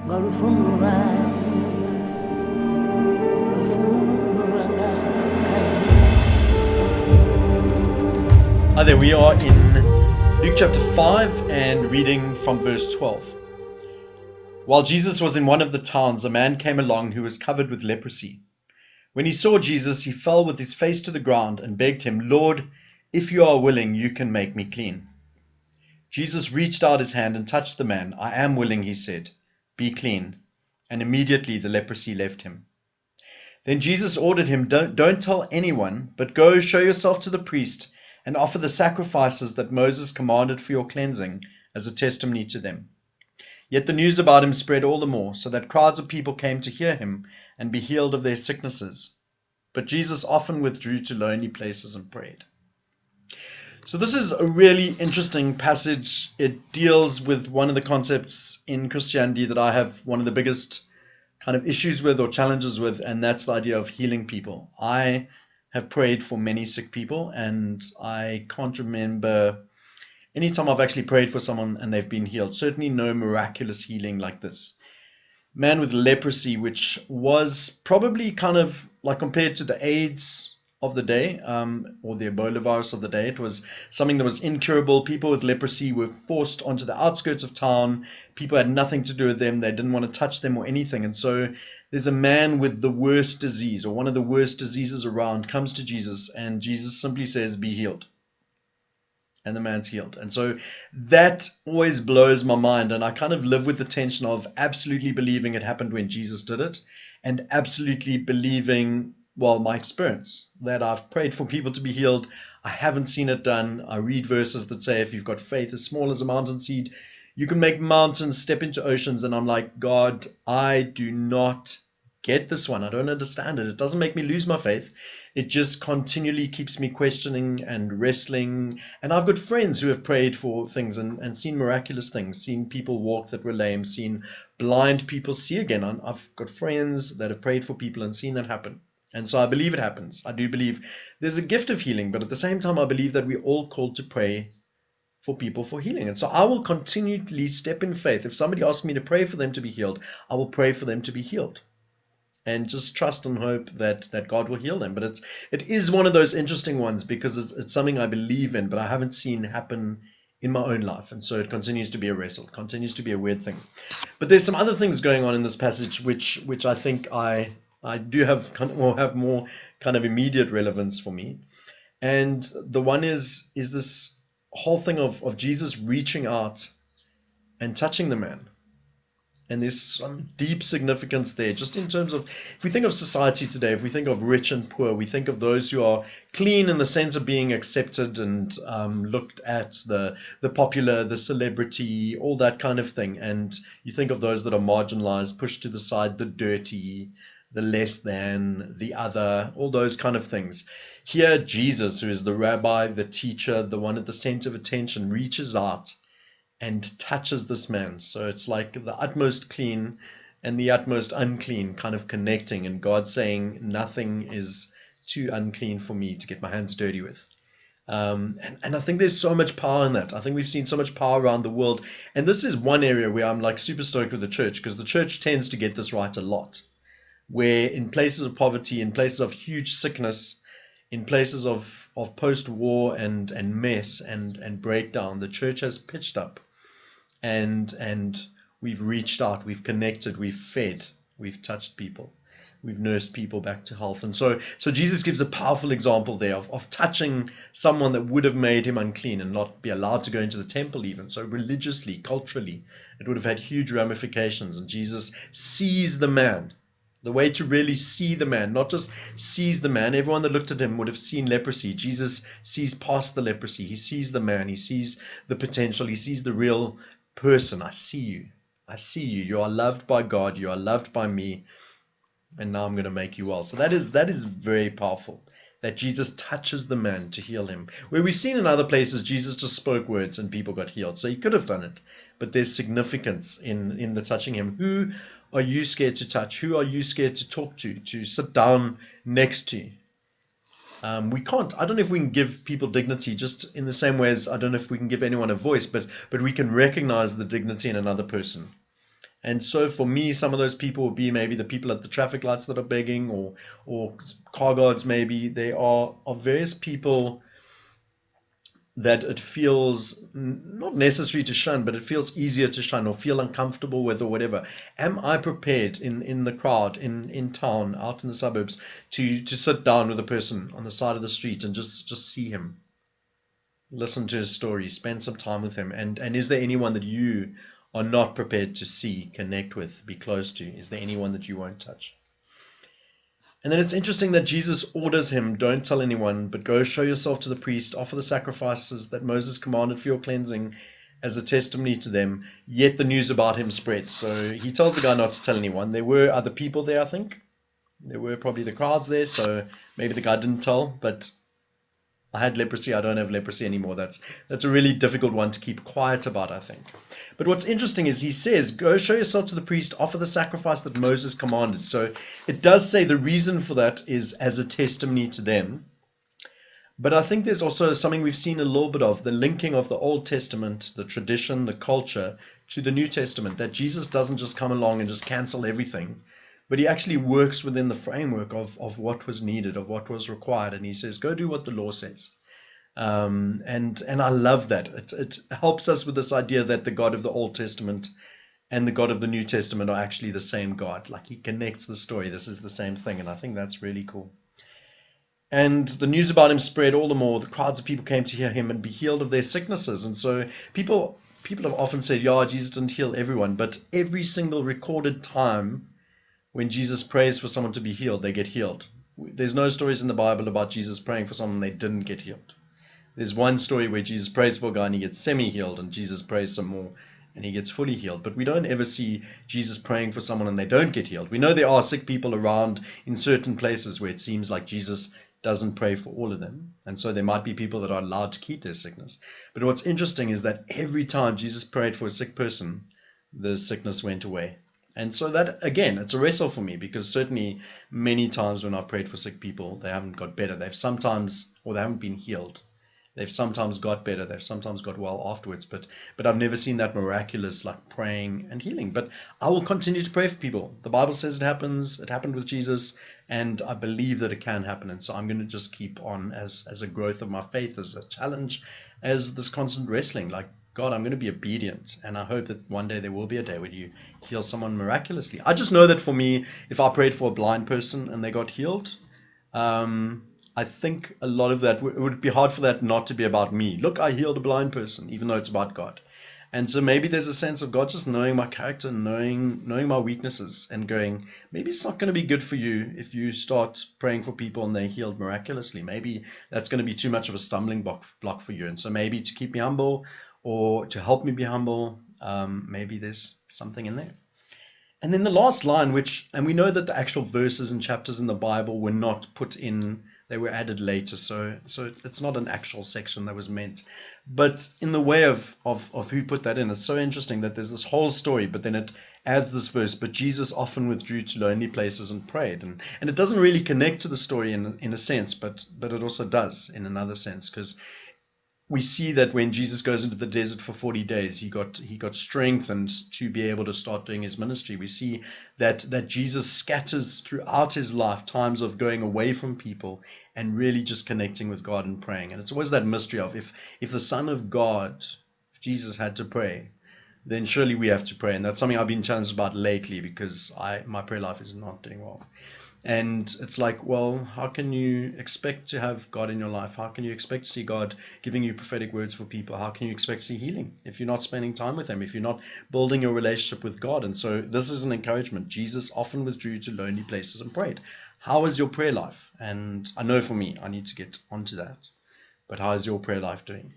Hi there, we are in Luke chapter 5 and reading from verse 12. While Jesus was in one of the towns, a man came along who was covered with leprosy. When he saw Jesus, he fell with his face to the ground and begged him, "Lord, if you are willing, you can make me clean." Jesus reached out his hand and touched the man. "I am willing," he said. "Be clean." And immediately the leprosy left him. Then Jesus ordered him, Don't tell anyone, but go show yourself to the priest and offer the sacrifices that Moses commanded for your cleansing as a testimony to them." Yet the news about him spread all the more, so that crowds of people came to hear him and be healed of their sicknesses. But Jesus often withdrew to lonely places and prayed. So this is a really interesting passage. It deals with one of the concepts in Christianity that I have one of the biggest kind of issues with or challenges with, and that's the idea of healing people. I have prayed for many sick people, and I can't remember any time I've actually prayed for someone and they've been healed. Certainly no miraculous healing like this. Man with leprosy, which was probably kind of like compared to the AIDS of the day, or the Ebola virus of the day, it was something that was incurable. People with leprosy were forced onto the outskirts of town. People had nothing to do with them. They didn't want to touch them or anything. And so there's a man with the worst disease, or one of the worst diseases around, comes to Jesus, and Jesus simply says, "Be healed." And the man's healed. And so that always blows my mind. And I kind of live with the tension of absolutely believing it happened when Jesus did it, and absolutely believing, well, my experience, that I've prayed for people to be healed. I haven't seen it done. I read verses that say if you've got faith as small as a mountain seed, you can make mountains step into oceans. And I'm like, God, I do not get this one. I don't understand it. It doesn't make me lose my faith. It just continually keeps me questioning and wrestling. And I've got friends who have prayed for things and seen miraculous things, seen people walk that were lame, seen blind people see again. I've got friends that have prayed for people and seen that happen. And so I believe it happens. I do believe there's a gift of healing, but at the same time, I believe that we're all called to pray for people for healing. And so I will continually step in faith. If somebody asks me to pray for them to be healed, I will pray for them to be healed. And just trust and hope that God will heal them. But it is one of those interesting ones because it's something I believe in, but I haven't seen happen in my own life. And so it continues to be a wrestle, continues to be a weird thing. But there's some other things going on in this passage which I think I do have have more kind of immediate relevance for me. And the one is this whole thing of Jesus reaching out and touching the man. And there's some deep significance there, just in terms of, if we think of society today, if we think of rich and poor, we think of those who are clean in the sense of being accepted and looked at, the popular, the celebrity, all that kind of thing. And you think of those that are marginalized, pushed to the side, the dirty, the less than, the other, all those kind of things. Here, Jesus, who is the rabbi, the teacher, the one at the center of attention, reaches out and touches this man. So it's like the utmost clean and the utmost unclean kind of connecting, and God saying nothing is too unclean for me to get my hands dirty with. And I think there's so much power in that. I think we've seen so much power around the world. And this is one area where I'm like super stoked with the church, because the church tends to get this right a lot. Where in places of poverty, in places of huge sickness, in places of post-war and mess and breakdown, the church has pitched up. And we've reached out, we've connected, we've fed, we've touched people, we've nursed people back to health. And so Jesus gives a powerful example there of touching someone that would have made him unclean and not be allowed to go into the temple even. So religiously, culturally, it would have had huge ramifications. And Jesus sees the man. The way to really see the man, not just sees the man. Everyone that looked at him would have seen leprosy. Jesus sees past the leprosy. He sees the man. He sees the potential. He sees the real person. I see you. I see you. You are loved by God. You are loved by me. And now I'm going to make you well. So that is very powerful, that Jesus touches the man to heal him. Where we've seen in other places, Jesus just spoke words and people got healed. So he could have done it. But there's significance in the touching him. Who are you scared to touch? Who are you scared to talk to sit down next to? We can't. I don't know if we can give people dignity just in the same way as I don't know if we can give anyone a voice, but we can recognize the dignity in another person. And so for me, some of those people would be maybe the people at the traffic lights that are begging, or car guards maybe. They are various people that it feels not necessary to shun, but it feels easier to shun or feel uncomfortable with or whatever. Am I prepared in the crowd, in town, out in the suburbs, to sit down with a person on the side of the street and just see him, listen to his story, spend some time with him? And is there anyone that you are not prepared to see, connect with, be close to? Is there anyone that you won't touch? And then it's interesting that Jesus orders him, don't tell anyone, but go show yourself to the priest, offer the sacrifices that Moses commanded for your cleansing as a testimony to them. Yet the news about him spread. So he tells the guy not to tell anyone. There were other people there, I think. There were probably the crowds there, so maybe the guy didn't tell, but I had leprosy, I don't have leprosy anymore. That's a really difficult one to keep quiet about, I think. But what's interesting is he says, go show yourself to the priest, offer the sacrifice that Moses commanded. So it does say the reason for that is as a testimony to them. But I think there's also something we've seen a little bit of, the linking of the Old Testament, the tradition, the culture, to the New Testament, that Jesus doesn't just come along and just cancel everything, but he actually works within the framework of what was needed, of what was required. And he says, go do what the law says. And I love that. It helps us with this idea that the God of the Old Testament and the God of the New Testament are actually the same God. Like, he connects the story. This is the same thing, and I think that's really cool. And the news about him spread all the more. The crowds of people came to hear him and be healed of their sicknesses. And so people have often said, yeah, Jesus didn't heal everyone, but every single recorded time when Jesus prays for someone to be healed, they get healed. There's no stories in the Bible about Jesus praying for someone they didn't get healed. There's one story where Jesus prays for a guy and he gets semi-healed, and Jesus prays some more and he gets fully healed. But we don't ever see Jesus praying for someone and they don't get healed. We know there are sick people around in certain places where it seems like Jesus doesn't pray for all of them. And so there might be people that are allowed to keep their sickness. But what's interesting is that every time Jesus prayed for a sick person, the sickness went away. And so that, again, it's a wrestle for me, because certainly many times when I've prayed for sick people, they haven't got better. They've sometimes, or they haven't been healed. They've sometimes got better. They've sometimes got well afterwards. But I've never seen that miraculous, like, praying and healing. But I will continue to pray for people. The Bible says it happens. It happened with Jesus, and I believe that it can happen. And so I'm going to just keep on as a growth of my faith, as a challenge, as this constant wrestling. Like, God, I'm going to be obedient, and I hope that one day there will be a day when you heal someone miraculously. I just know that for me, if I prayed for a blind person and they got healed, I think a lot of that, it would be hard for that not to be about me. Look, I healed a blind person, even though it's about God. And so maybe there's a sense of God just knowing my character, knowing my weaknesses, and going, maybe it's not going to be good for you if you start praying for people and they're healed miraculously. Maybe that's going to be too much of a stumbling block for you. And so maybe to keep me humble, or to help me be humble, maybe there's something in there. And then the last line, and we know that the actual verses and chapters in the Bible were not put in, they were added later, so it's not an actual section that was meant. But in the way of who put that in, it's so interesting that there's this whole story, but then it adds this verse, but Jesus often withdrew to lonely places and prayed. And it doesn't really connect to the story in a sense, but it also does in another sense, because we see that when Jesus goes into the desert for 40 days, he got strengthened to be able to start doing his ministry. We see that Jesus scatters throughout his life times of going away from people and really just connecting with God and praying. And it's always that mystery of, if the Son of God, if Jesus had to pray, then surely we have to pray. And that's something I've been challenged about lately, because my prayer life is not doing well. And it's like, well, how can you expect to have God in your life? How can you expect to see God giving you prophetic words for people? How can you expect to see healing if you're not spending time with him, if you're not building your relationship with God? And so this is an encouragement. Jesus often withdrew to lonely places and prayed. How is your prayer life? And I know for me, I need to get onto that. But how is your prayer life doing?